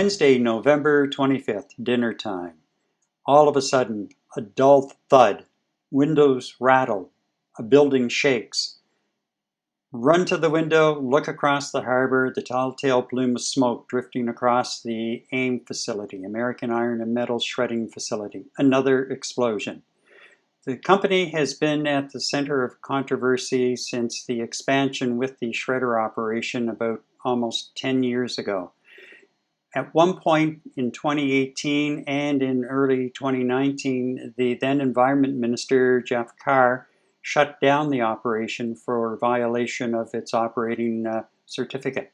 Wednesday, November 25th, dinner time. All of a sudden, a dull thud. Windows rattle. A building shakes. Run to the window, look across the harbor, the telltale plume of smoke drifting across the AIM facility, American Iron and Metal Shredding Facility. Another explosion. The company has been at the center of controversy since the expansion with the shredder operation about almost 10 years ago. At one point in 2018 and in early 2019, the then Environment Minister, Jeff Carr, shut down the operation for violation of its operating certificate.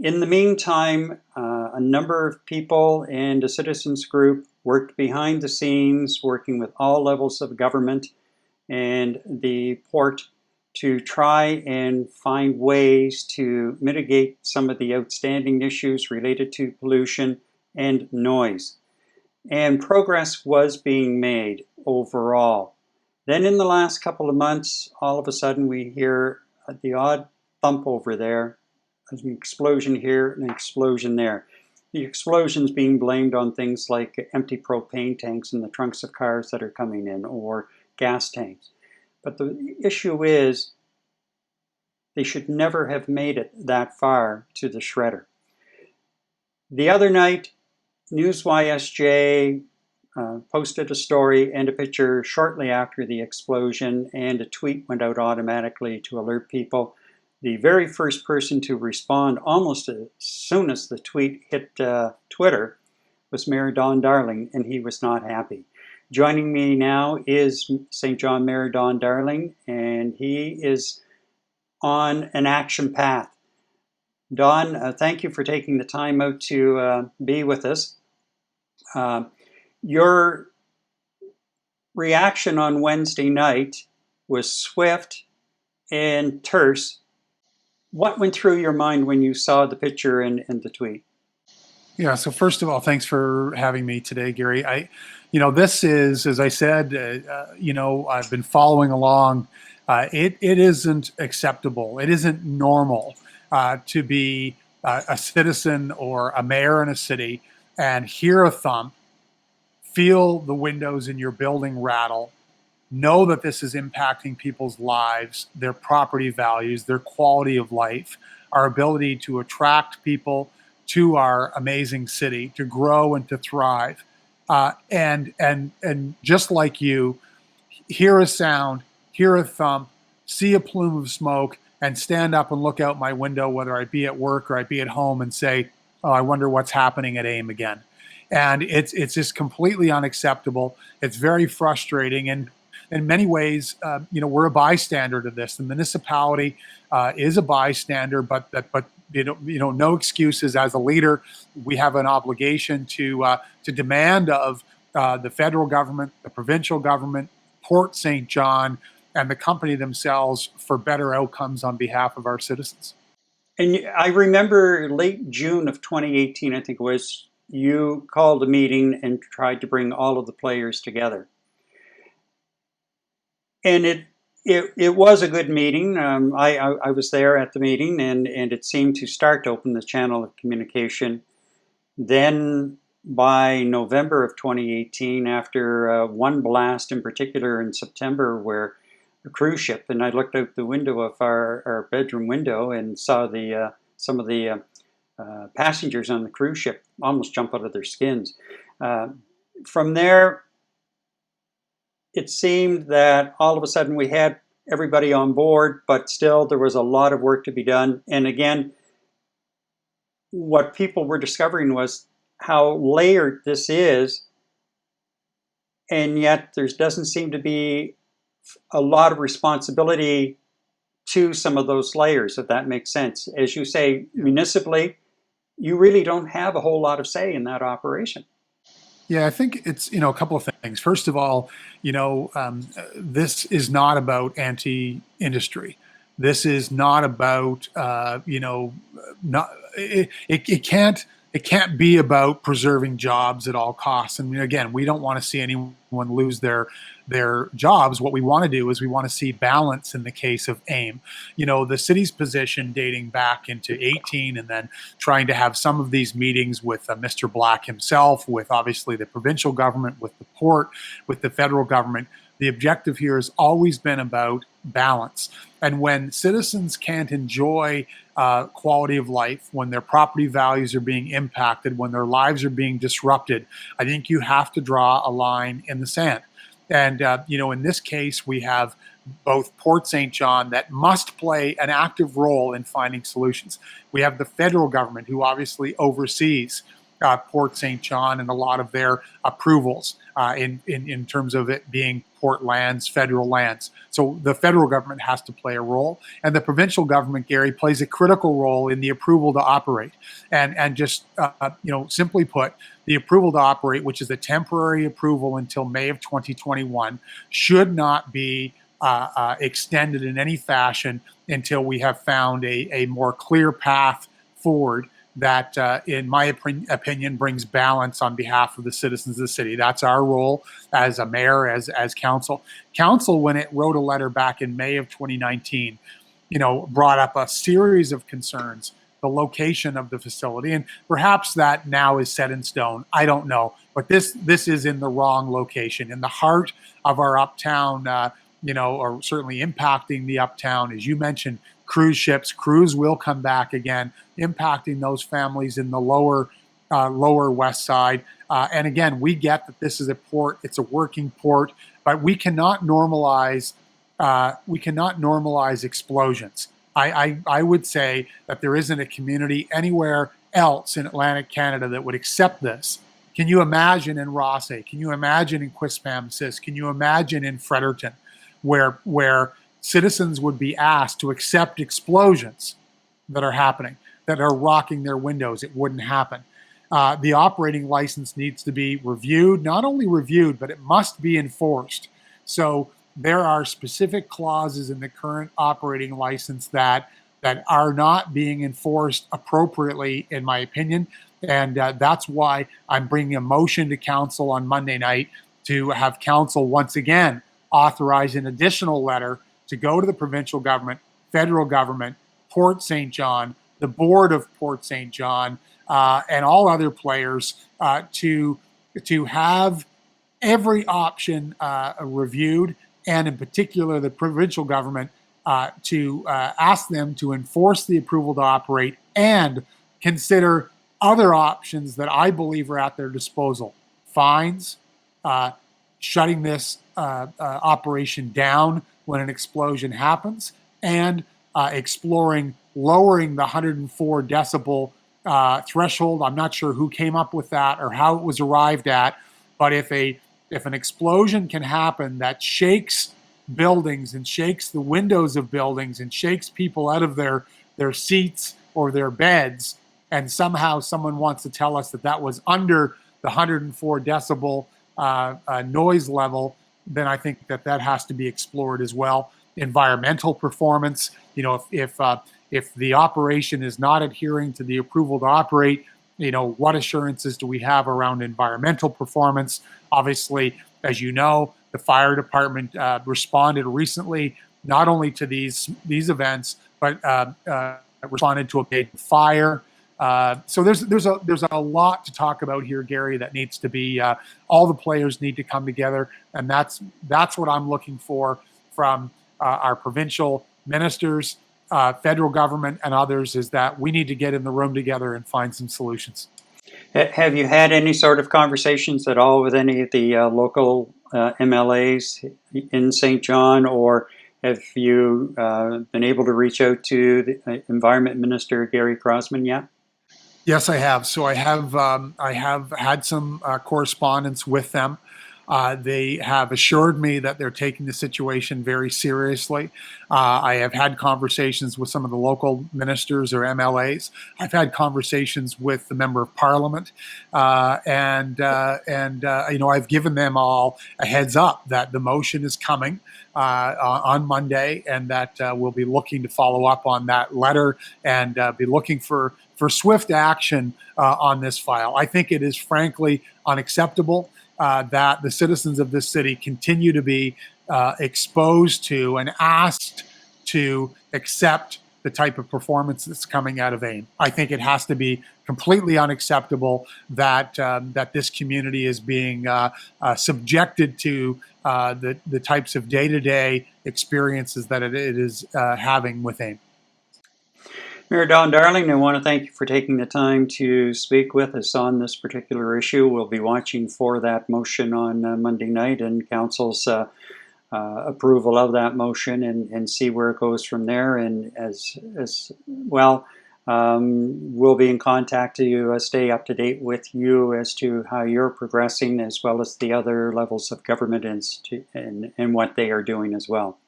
In the meantime, a number of people and a citizens group worked behind the scenes, working with all levels of government and the port to try and find ways to mitigate some of the outstanding issues related to pollution and noise. And progress was being made overall. Then in the last couple of months, all of a sudden we hear the odd thump over there. There's an explosion here, an explosion there. The explosions being blamed on things like empty propane tanks in the trunks of cars that are coming in, or gas tanks. But the issue is, they should never have made it that far to the shredder. The other night, NewsYSJ posted a story and a picture shortly after the explosion, and a tweet went out automatically to alert people. The very first person to respond, almost as soon as the tweet hit Twitter, was Mayor Don Darling, and he was not happy. Joining me now is St. John Mayor Don Darling, and he is on an action path. Don, thank you for taking the time out to be with us. Your reaction on Wednesday night was swift and terse. What went through your mind when you saw the picture and the tweet? Yeah, so first of all, thanks for having me today, Gary. This is, as I said, I've been following along. It isn't acceptable. It isn't normal to be a citizen or a mayor in a city and hear a thump, feel the windows in your building rattle, know that this is impacting people's lives, their property values, their quality of life, our ability to attract people to our amazing city, to grow and to thrive. And just like you, hear a sound, hear a thump, see a plume of smoke, and stand up and look out my window, whether I be at work or I be at home, and say, oh, I wonder what's happening at AIM again. And it's just completely unacceptable. It's very frustrating. And in many ways, we're a bystander to this. The municipality is a bystander, but no excuses. As a leader, we have an obligation to demand of the federal government, the provincial government, Port St. John, and the company themselves for better outcomes on behalf of our citizens. And I remember late June of 2018, I think it was, you called a meeting and tried to bring all of the players together. And it was a good meeting. I was there at the meeting, and it seemed to start to open the channel of communication. Then by November of 2018, after one blast in particular in September, where a cruise ship, and I looked out the window of our bedroom window and saw some of the passengers on the cruise ship almost jump out of their skins. From there, it seemed that all of a sudden we had everybody on board, but still there was a lot of work to be done. And again, what people were discovering was how layered this is, and yet there doesn't seem to be a lot of responsibility to some of those layers, if that makes sense. As you say, municipally, you really don't have a whole lot of say in that operation. Yeah, I think it's, a couple of things. First of all, this is not about anti-industry. This is not about, it it can't be about preserving jobs at all costs. And again, we don't want to see anyone lose their jobs. What we want to do is we want to see balance in the case of AIM. The city's position dating back into 18, and then trying to have some of these meetings with Mr. Black himself, with obviously the provincial government, with the port, with the federal government. The objective here has always been about balance. And when citizens can't enjoy quality of life, when their property values are being impacted, when their lives are being disrupted, I think you have to draw a line in the sand. And, in this case, we have both Port St. John that must play an active role in finding solutions. We have the federal government, who obviously oversees Port St. John and a lot of their approvals in terms of it being port lands, federal lands. So the federal government has to play a role, and the provincial government, Gary, plays a critical role in the approval to operate. And just simply put, the approval to operate, which is a temporary approval until May of 2021, should not be extended in any fashion until we have found a more clear path forward that, in my opinion, brings balance on behalf of the citizens of the city. That's our role as a mayor, as council. Council, when it wrote a letter back in May of 2019, brought up a series of concerns, the location of the facility, and perhaps that now is set in stone. I don't know, but this is in the wrong location, in the heart of our uptown, or certainly impacting the uptown, as you mentioned. Cruise ships, crews will come back again, impacting those families in the lower west side. And again, we get that this is a port; it's a working port, but we cannot normalize explosions. I would say that there isn't a community anywhere else in Atlantic Canada that would accept this. Can you imagine in Rothesay? Can you imagine in Quispamsis? Can you imagine in Fredericton, where citizens would be asked to accept explosions that are happening, that are rocking their windows? It wouldn't happen. The operating license needs to be reviewed, not only reviewed, but it must be enforced. So there are specific clauses in the current operating license that are not being enforced appropriately, in my opinion. And that's why I'm bringing a motion to council on Monday night to have council once again authorize an additional letter to go to the provincial government, federal government, Port St. John, the board of Port St. John, and all other players to have every option reviewed, and in particular the provincial government to ask them to enforce the approval to operate and consider other options that I believe are at their disposal. Fines, shutting this operation down when an explosion happens, and exploring lowering the 104 decibel threshold. I'm not sure who came up with that or how it was arrived at, but if an explosion can happen that shakes buildings and shakes the windows of buildings and shakes people out of their seats or their beds, and somehow someone wants to tell us that was under the 104 decibel noise level, then I think that has to be explored as well. Environmental performance, if the operation is not adhering to the approval to operate, what assurances do we have around environmental performance? Obviously, as you know, the fire department responded recently not only to these events, but responded to a big fire. So there's a lot to talk about here, Gary, that needs to be, all the players need to come together. And that's what I'm looking for from our provincial ministers, federal government, and others, is that we need to get in the room together and find some solutions. Have you had any sort of conversations at all with any of the local MLAs in St. John, or have you been able to reach out to the Environment Minister Gary Crossman yet? Yes, I have. So I have had some correspondence with them. They have assured me that they're taking the situation very seriously. I have had conversations with some of the local ministers or MLAs. I've had conversations with the member of parliament, I've given them all a heads up that the motion is coming on Monday, and that we'll be looking to follow up on that letter and be looking for swift action on this file. I think it is frankly unacceptable that the citizens of this city continue to be exposed to and asked to accept the type of performance that's coming out of AIM. I think it has to be completely unacceptable that that this community is being subjected to the types of day-to-day experiences that it is having with AIM. Mayor Don Darling, I want to thank you for taking the time to speak with us on this particular issue. We'll be watching for that motion on Monday night and Council's approval of that motion and see where it goes from there. And as well, we'll be in contact to stay up to date with you as to how you're progressing, as well as the other levels of government and what they are doing as well.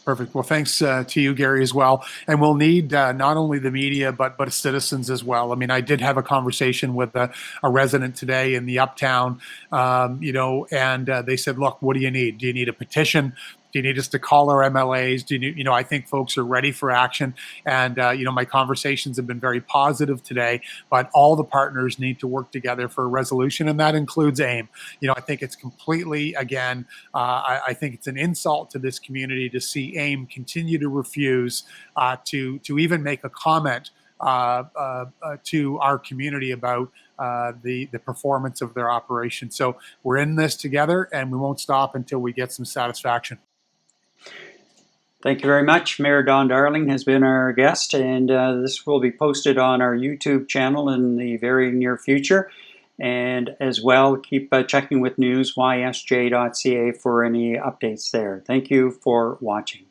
Perfect. Well, thanks to you, Gary, as well. And we'll need not only the media, but citizens as well. I mean, I did have a conversation with a resident today in the Uptown, and they said, look, what do you need? Do you need a petition? Do you need us to call our MLAs? Do you, I think folks are ready for action. And, my conversations have been very positive today, but all the partners need to work together for a resolution, and that includes AIM. I think it's completely, again, I think it's an insult to this community to see AIM continue to refuse to even make a comment to our community about the performance of their operation. So we're in this together, and we won't stop until we get some satisfaction. Thank you very much. Mayor Don Darling has been our guest, and this will be posted on our YouTube channel in the very near future. And as well, keep checking with newsysj.ca for any updates there. Thank you for watching.